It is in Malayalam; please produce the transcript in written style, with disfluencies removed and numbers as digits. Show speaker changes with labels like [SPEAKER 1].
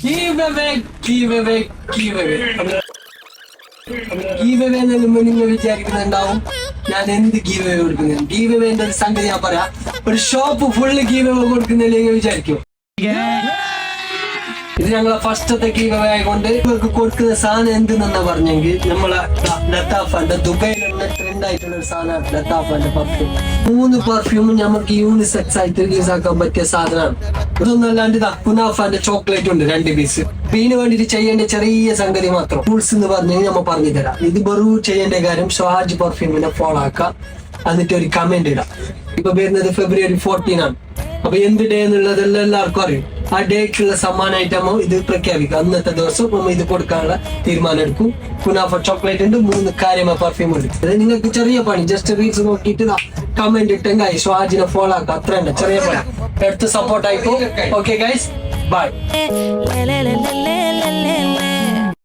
[SPEAKER 1] നിങ്ങൾ വിചാരിക്കുന്നുണ്ടാവും ഞാൻ എന്ത് ഗീവ് അവേ കൊടുക്കുന്നത്. ഗീവ് അവേന്റെ ഒരു സംഗതി ഞാൻ പറയാം. ഒരു ഷോപ്പ് ഫുള്ള് ഗീവ് അവേ കൊടുക്കുന്നില്ല വിചാരിക്കും. ഇത് ഞങ്ങളെ ഫസ്റ്റത്തെ ഗീവ് അവേ ആയതുകൊണ്ട് ഇവർക്ക് കൊടുക്കുന്ന സാധനം എന്തെന്നാ പറഞ്ഞെങ്കിൽ നമ്മളെ ലത്താഫന്റെ ദുബൈയിലുള്ള ട്രെൻഡ് ആയിട്ടുള്ള ഒരു സാധനമാണ് ലത്താഫന്റെ പെർഫ്യൂം. 3 പെർഫ്യൂമും നമുക്ക് യൂണിസെക്സ് ആയിട്ട് യൂസ് ആക്കാൻ പറ്റിയ സാധനമാണ്. ഇതൊന്നും അല്ലാണ്ട് ഇതാ കുനാഫാന്റെ ചോക്ലേറ്റ് ഉണ്ട് 2 പീസ്. ഇതിന് വേണ്ടിട്ട് ചെയ്യേണ്ട ചെറിയ സംഗതി മാത്രം ടൂൾസ് എന്ന് പറഞ്ഞു നമ്മൾ പറഞ്ഞു തരാം. ഇത് വെറും ചെയ്യേണ്ട കാര്യം ഷാജ് പെർഫ്യൂമിനെ ഫോളോ ആക്കാം, എന്നിട്ട് ഒരു കമന്റ് ഇടാം. ഇപ്പൊ വരുന്നത് February 14 ആണ്. അപ്പൊ എന്ത് ഡേ എന്നുള്ളതെല്ലാം എല്ലാവർക്കും അറിയും. ആ ഡേക്കുള്ള സമ്മാനമായിട്ട് നമ്മ ഇത് പ്രഖ്യാപിക്കും. അന്നത്തെ ദിവസം നമ്മ ഇത് കൊടുക്കാനുള്ള തീരുമാനം എടുക്കും. കുനാഫ ചോക്ലേറ്റ് ഉണ്ട്, 3 കാര്യമായ പെർഫ്യൂം ഉണ്ട്. അത് നിങ്ങൾക്ക് ചെറിയ പണി, ജസ്റ്റ് റീൽസ് നോക്കിയിട്ട് കമന്റ് ഇട്ടെങ്കിൽ ഷാജിനെ ഫോളോ ആക്കാം. അത്ര ഉണ്ട് ചെറിയ പണി. എടുത്ത് സപ്പോർട്ട് ആയിക്കോ. Okay guys, by.